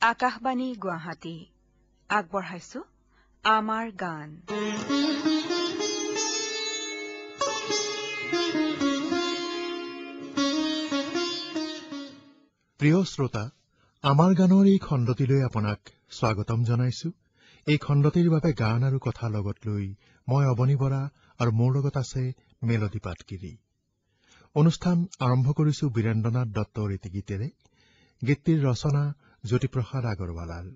আকাশবাণী গুৱাহাটী আগবঢ়াইছো আমাৰ গান। প্ৰিয় শ্ৰোতা, আমাৰ গানৰ এই খণ্ডটিলৈ আপোনাক স্বাগতম জনাইছো। এই খণ্ডটিৰ বাবে গান আৰু কথা লগত লৈ মই অৱনী বৰা আৰু মোৰ লগত আছে মেলডী পাটকিৰি। অনুষ্ঠান আৰম্ভ কৰিছো বীৰেন্দ্ৰনাথ দত্তৰ এটি গীতেৰে। গীতটিৰ ৰচনা জ্যোতিপ্ৰসাদ আগৰৱালাৰ।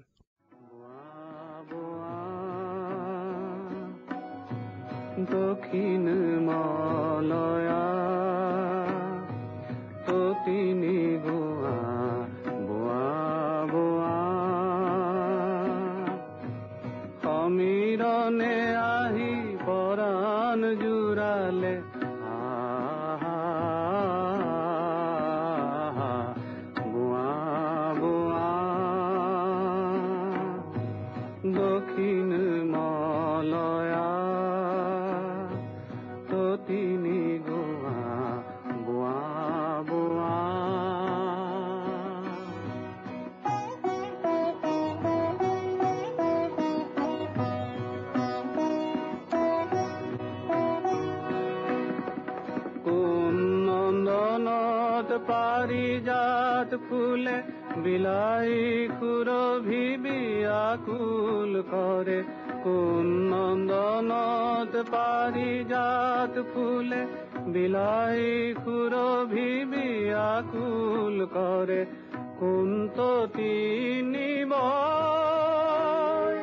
দক্ষিণ মলয়া ততিনি গোৱা বোৱা বোৱা সমীৰণে আহি পৰাণ জোৰালে দক্ষিণ মলয়া ততিনি গোৱা বোৱা বোৱা কোন নন্দনত পাৰিজাত ফুলে বিলাই সুৰভি বিয়াকুল কৰে। কোন নন্দনত পাৰিজাত ফুলে বিলাই সুৰভি বিয়াকুল কৰে। কোন ততিনি বয়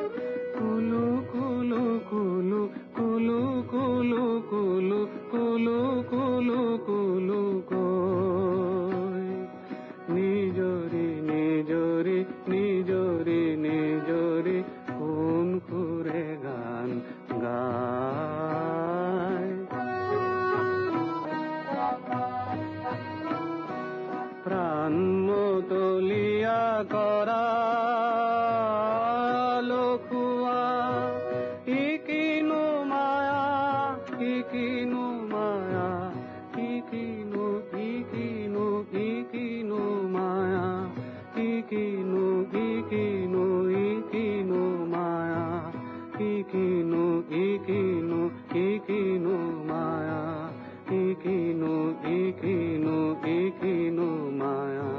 কুলু কুলু কুলু কুলু কুলু কুলু কুলু কুলু কুলু কৈ নিজৰি নিজৰি নিজৰি নিজৰি কোন সুৰে গান গায়। প্ৰাণ মতলীয়া কৰা লখুৱা ইকিনো মায়া ইকিনো মায়া ইকিনো ইকিনো ইকিনো মায়া ইকিনো ইকিনো ইকিনো মায়া ইকিনো ইকিনো ইকিনো মায়া ইকিনো ইকিনো ইকিনো মায়া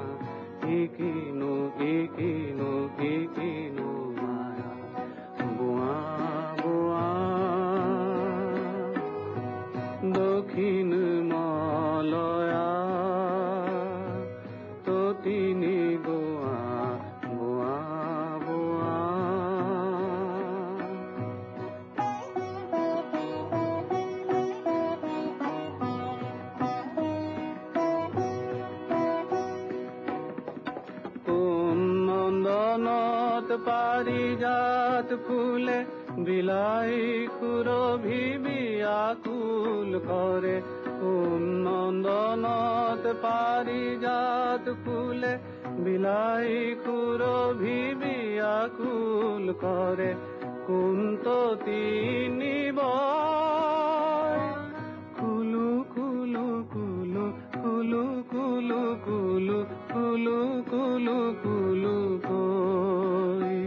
ইকিনো ইকিনো ইকিনো মায়া বোৱা বোৱা দক্ষিণ মলয়া ততিনি গোৱা বোৱা বোৱা কোন নন্দনত পাৰিজাত ফুলে বিলাই সুৰভি বিয়াকুল কৰে। কোন নন্দনত পাৰিজাত ফুলে বিলাই সুৰভি বিয়াকুল কৰে। কোন ততিনি বয় কুলু কুলু কুলু কুলু কুলু কুলু কুলু কুলু কুলু কৈ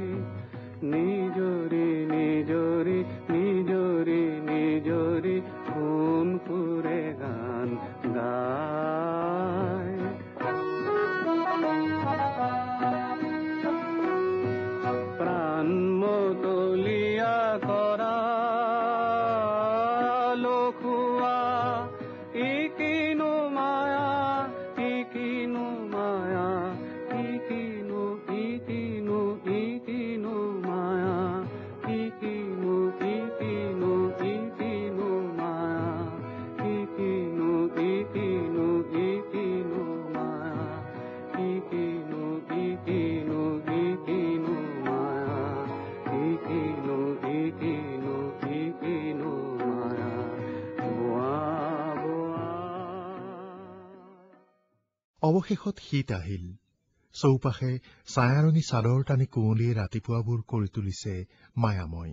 নিজৰি নিজৰি নিজৰি নিজৰি কোন সুৰে গান গায়। প্ৰাণ মতলীয়া কৰা লখুৱা ইকিনো মায়া ইকিনো মায়া ইকিনো ইকিনো ইকিনো মায়া ইকিনো ইকিনো ইকিনো মায়া ইকিনো ইকিনো ইকিনো মায়া ইকিনো ইকিনো ইকিনো মায়া ইকিনো ইকিনো ইকিনো মায়া বোৱা বোৱা। অৱশেষত শীত আহিল। চৌপাশে ছায়াৰণী চাদৰ টানি কুঁৱলীয়ে ৰাতিপুৱাবোৰ কৰি তুলিছে মায়াময়।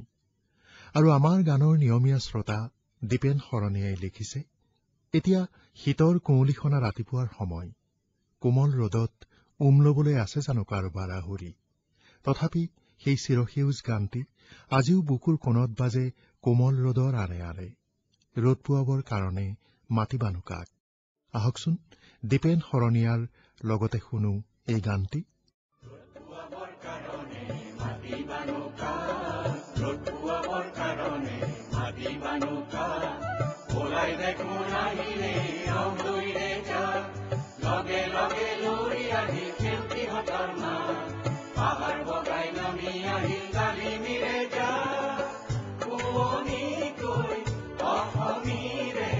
আৰু আমাৰ গানৰ নিয়মীয়া শ্ৰোতা দীপেন শৰণীয়াই লিখিছে, এতিয়া শীতৰ কুঁৱলীখনা ৰাতিপুৱাৰ সময়। কোমল ৰ'দত ল'বলৈ আছে জানো কাৰোবাৰ আহুৰি। তথাপি সেই চিৰসেউজ গানটি আজিও বুকুৰ কোণত বাজে কোমল ৰ'দৰ আনে আনে। ৰ'দ পোৱাবৰ কাৰণে মাতিবানো কাক। আহকচোন দীপেন শৰণীয়াৰ লগতে শুনো এই গানটি। লগে লগে লৈ আহি খেলতিহঁতৰ মা পাহাৰ বগাই নামি আহিল ডালিমিৰে যা পুৱনিকৈ অসমীৰে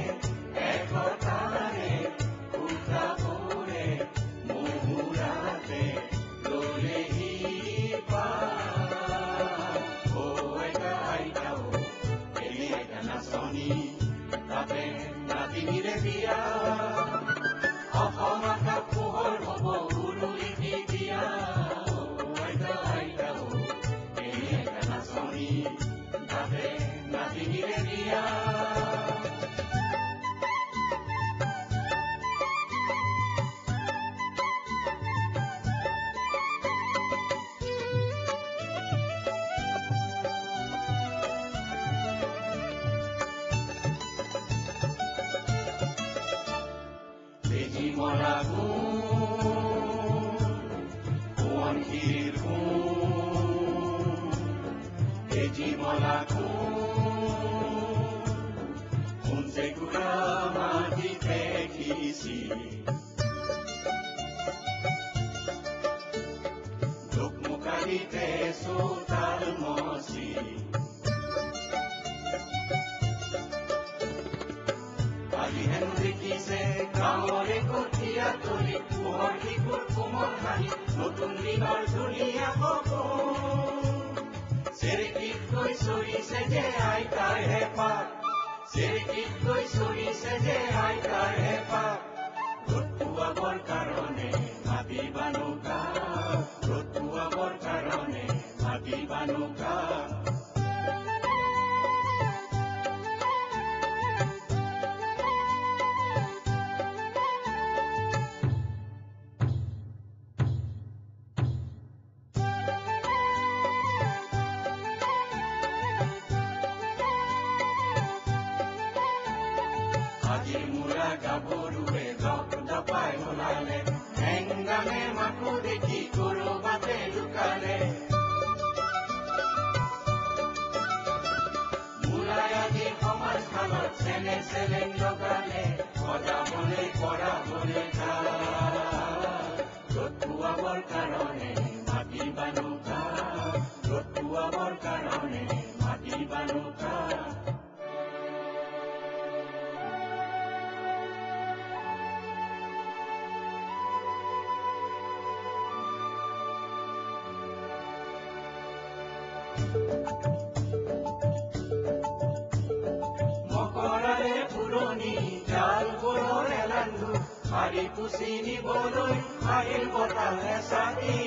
একতাৰে উঠাবৰে মুহুৰাতে ললেহি আইতাও এলি আইতা নাচনি তাতে নাতিনিৰে বিয়া অসমত পোহৰ হ'ব উৰুলি দি দিয়া আইতা আইতাও এলি আইতা নাচনি তাতে নাতিনিৰে বিয়া গাঁৱৰে কঠীয়া তলি পোহৰ শিশুৰ কোমল হাঁহি নতুন দিনৰ ধুনীয়া সপোন চেৰেকীত গৈ চৰিছে যে আইতাৰ হেঁপাহ চেৰেকীত গৈ চৰিছে যে আইতাৰ হেঁপাহ ৰ'দ পোৱাবৰ কাৰণে মাতিবানো কাক ৰ'দ পোৱাবৰ কাৰণে মাতিবানো কাক গাভৰুৱে জপ জপাই ওলালে হেংগামে মাকো দেখি কৰবাতে লুকালে মূলাই আজি সমাজখানত চেনে চেলেং লগালে সজাবলে কৰাবলে ৰ'দ পোৱাবৰ কাৰণে মাতিবানো কাক ৰ'দ পোৱাবৰ কাৰণে মাতিবানো কাক মকৰাৰে পুৰণি জালবোৰৰ এলান্ধু শাৰী পুচি নিবলৈ আহিল বতাহে চাকি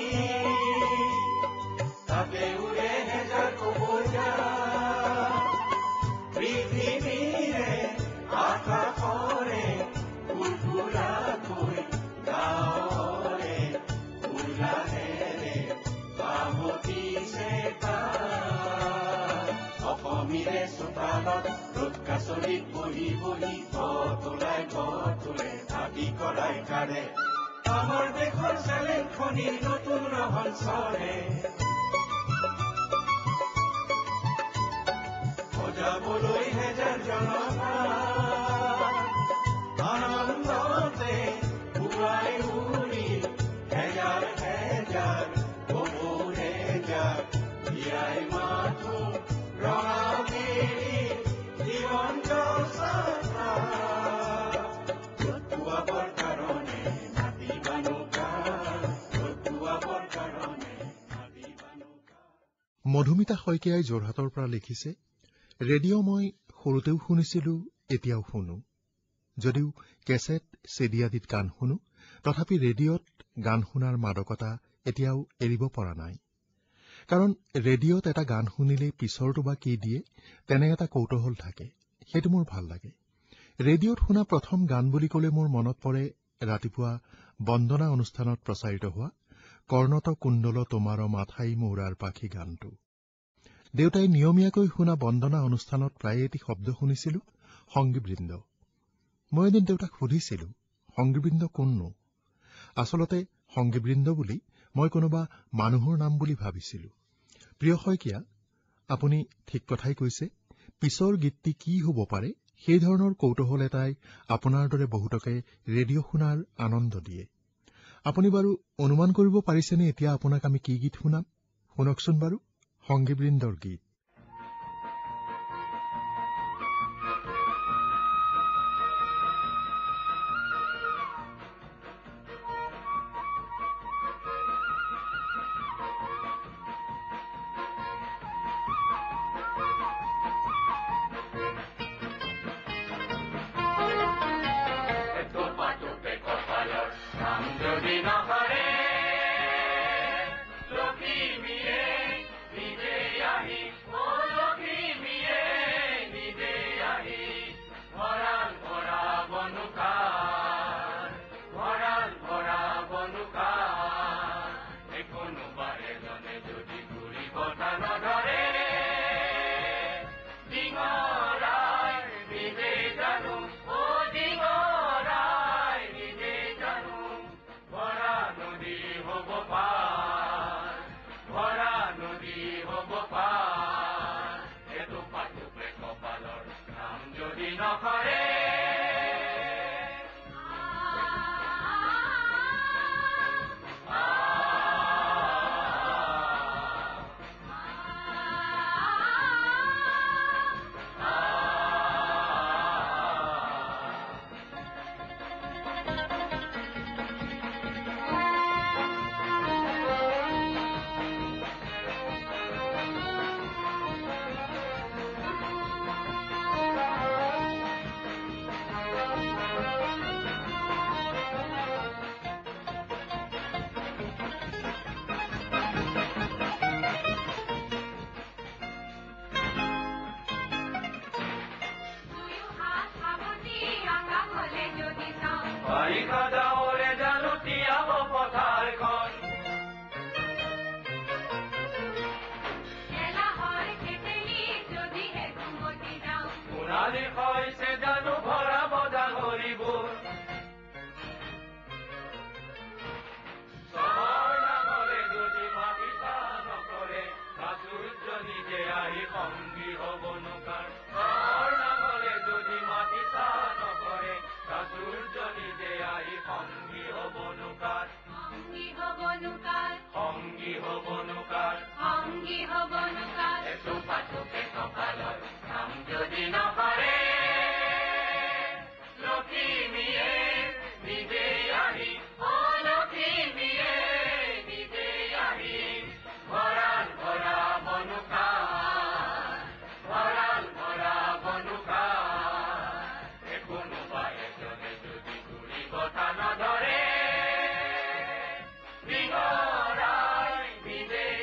তাতে উৰে হেজাৰ কবজা পৃথিৱীৰে আকাশৰে ফুলফুলাকৈ গাঁৱৰে উলাহেৰে বামতিছে অসমীৰে চোতালত ৰ'দ কাছৰিত বহি বহি তোলে ভাবি কৰাই কাৰে আমাৰ দেশৰ চেলেংখনি নতুন ৰহন চৰে সজাবলৈ হেজাৰ জনতা আনন্দতে উৰাই উৰি হেজাৰ হেজাৰ হেজাৰ বিয়াই মাথো মধুমিতা শইকীয়াই যোৰহাটৰ পৰা লিখিছে, ৰেডিঅ' মই সৰুতেও শুনিছিলো, এতিয়াও শুনো। যদিও কেছেট চিডি আদিত গান শুনো, তথাপি ৰেডিঅ'ত গান শুনাৰ মাদকতা এতিয়াও এৰিব পৰা নাই। কাৰণ ৰেডিঅ'ত এটা গান শুনিলে পিছৰটো বা কি দিয়ে তেনে এটা কৌতূহল থাকে, সেইটো মোৰ ভাল লাগে। ৰেডিঅ'ত শুনা প্ৰথম গান বুলি ক'লে মোৰ মনত পৰে ৰাতিপুৱা বন্দনা অনুষ্ঠানত প্ৰচাৰিত হোৱা কৰ্ণত কুণ্ডল তোমাৰ মাথাই মৌৰাৰ পাখি গানটো। দেউতাই নিয়মীয়াকৈ শুনা বন্দনা অনুষ্ঠানত প্ৰায়ে এটি শব্দ শুনিছিলো, সংগীবৃন্দ। মই এদিন দেউতাক সুধিছিলো, সংগীবৃন্দ কোননো? আচলতে সংগীবৃন্দ বুলি মই কোনোবা মানুহৰ নাম বুলি ভাবিছিলো। প্ৰিয় শইকীয়া, আপুনি ঠিক কথাই কৈছে। পিছৰ গীতটি কি হব পাৰে সেই ধৰণৰ কৌতূহল এটাই আপোনাৰ দৰে বহুতকে ৰেডিঅ' শুনাৰ আনন্দ দিয়ে। আপুনি বাৰু অনুমান কৰিব পাৰিছেনে এতিয়া আপোনাক আমি কি গীত শুনাম? শুনকচোন বাৰু, সংগীবৃন্দৰ গীত। বিজয়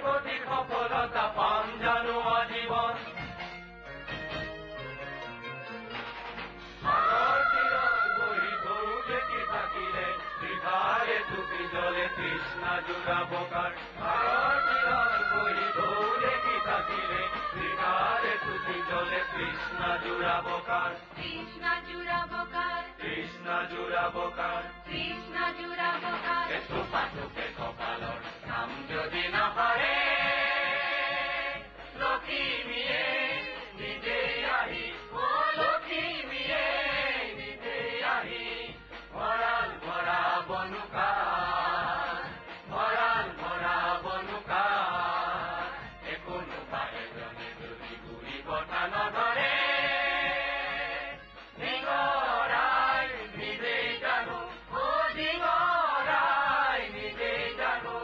কোটি সফলতা পাম জানো আজীবন সাগৰ তীৰত বহি ঢৌ দেখি থাকিলে বিধাৰে টুপি জ্বলে তৃষ্ণা জোৰাব কাৰ সাগৰ তীৰত বহি ঢৌ দেখি থাকিলে বিধাৰে টুপি জ্বলে তৃষ্ণা জোৰাব কাৰ তৃষ্ণা জোৰাবকাৰ তৃষ্ণা জোৰাব কাৰ তৃষ্ণা জোৰাবকাৰ এথোপা থোপে কপালৰ নাম যদি নাপাৰে লখিমীয়ে নিজে আহি অ লখিমীয়ে নিজে আহি ভঁৰাল ভৰা বনুকাৰ ভঁৰাল ভৰা বনুকাৰ একোনো পাৰে জনে যদি ঘূৰি বতা নধৰে দিগৰাই নিজেই জানো অ দিগৰাই নিজেই জানো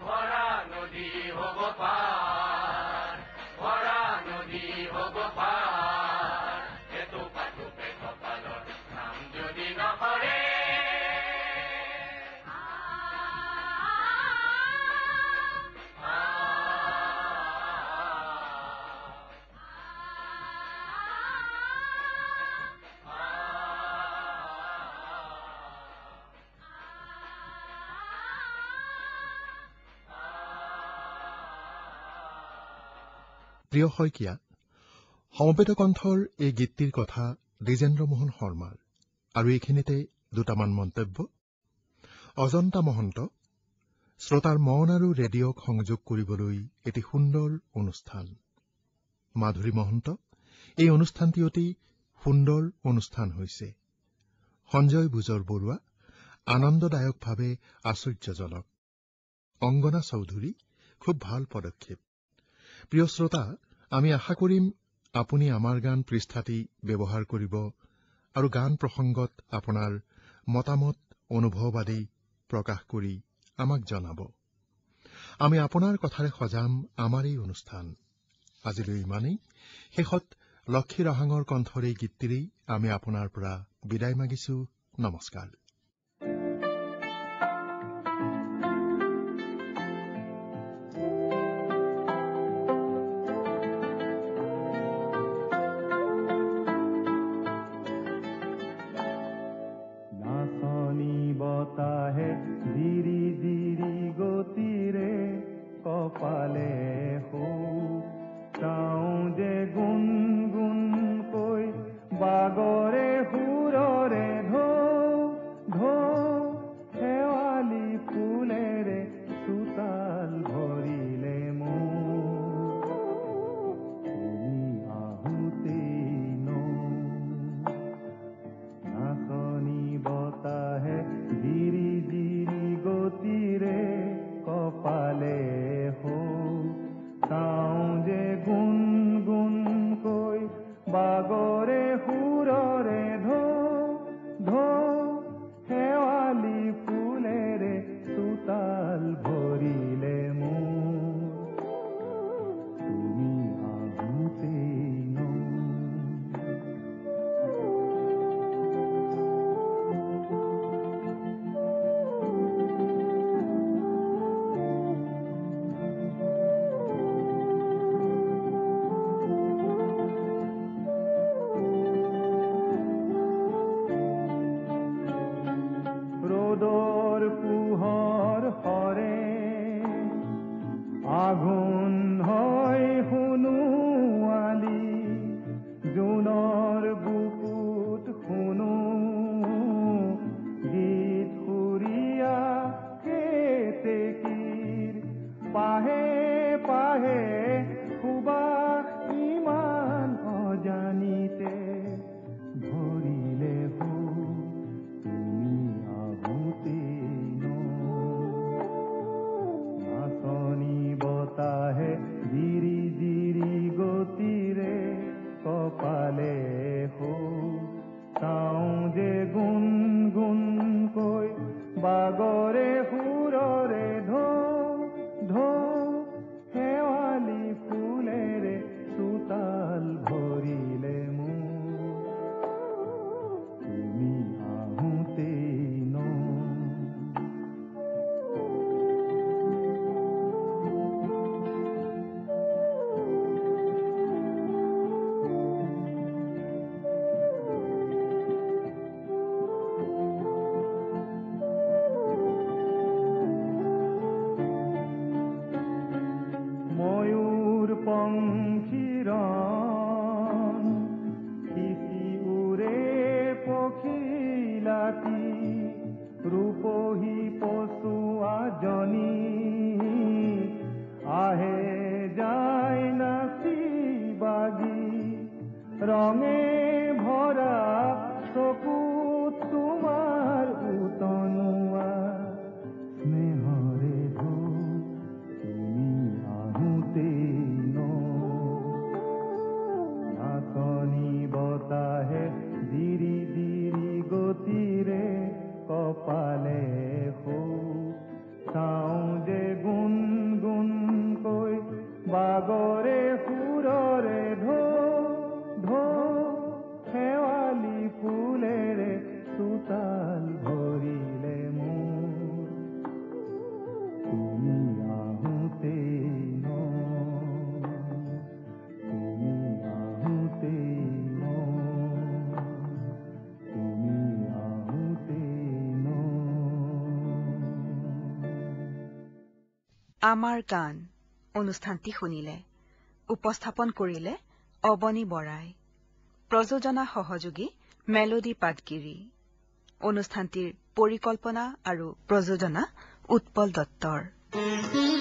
ভৰা নদী হ'ব পাৰ ভৰা নদী হ'ব পাৰ এথোপা থোপে কপালৰ নাম যদি নকৰে প্ৰিয় শইকীয়া, সমবেত কণ্ঠৰ এই গীতটিৰ কথা দ্বিজেন্দ্ৰ মোহন শৰ্মাৰ আৰু এইখিনিতে দুটামান মন্তব্য। অজন্তা মহন্ত, শ্ৰোতাৰ মন আৰু ৰেডিঅ'ক সংযোগ কৰিবলৈ এটি সুন্দৰ অনুষ্ঠান। মাধুৰী মহন্ত, এই অনুষ্ঠানটি অতি সুন্দৰ অনুষ্ঠান হৈছে। সঞ্জয় বুজৰ বৰুৱা, আনন্দদায়কভাৱে আশ্চৰ্যজনক। অংগনা চৌধুৰী, খুব ভাল পদক্ষেপ। প্ৰিয় শ্ৰোতা, আমি আশা কৰিম আপুনি আমাৰ গান পৃষ্ঠাটি ব্যৱহাৰ কৰিব আৰু গান প্ৰসংগত আপোনাৰ মতামত অনুভৱ আদি প্ৰকাশ কৰি আমাক জনাব। আমি আপোনাৰ কথাৰে সজাম আমাৰ এই অনুষ্ঠান। আজিলৈ ইমানেই। শেষত লক্ষী ৰাহাঙৰ কণ্ঠৰ এই গীতটিৰেই আমি আপোনাৰ পৰা বিদায় মাগিছো। নমস্কাৰ। নাচনি বতাহে ধীৰি ধীৰি গতিৰে কপালে চাওঁ যে গুণ গুণকৈ বাগৰে সুৰৰে ঢৌ জনী আহে যায় নাচি বাগি ৰঙে ভৰা চকুত তোমাৰ উতনুৱা স্নেহৰে ঢৌ তুমি আহোঁতেই নাচনি বতাহে দিৰি দিৰি গতিৰে কপালে চাওঁ যে গুণ গুণকৈ বাগৰে সুৰৰে ঢৌ ঢৌ শেৱালি ফুলেৰে চোতাল ভৰিলে মোৰ তুমি আহোঁতেই তুমি আহোঁতেই তুমি আহোঁতেই আমাৰ গান অনুষ্ঠানটি শুনিলে উপস্থাপন কৰিলে অবনী বৰাই প্ৰযোজনা সহযোগী মেলোডি পাটগিৰি অনুষ্ঠানটিৰ পৰিকল্পনা আৰু প্ৰযোজনা উৎপল দত্তৰ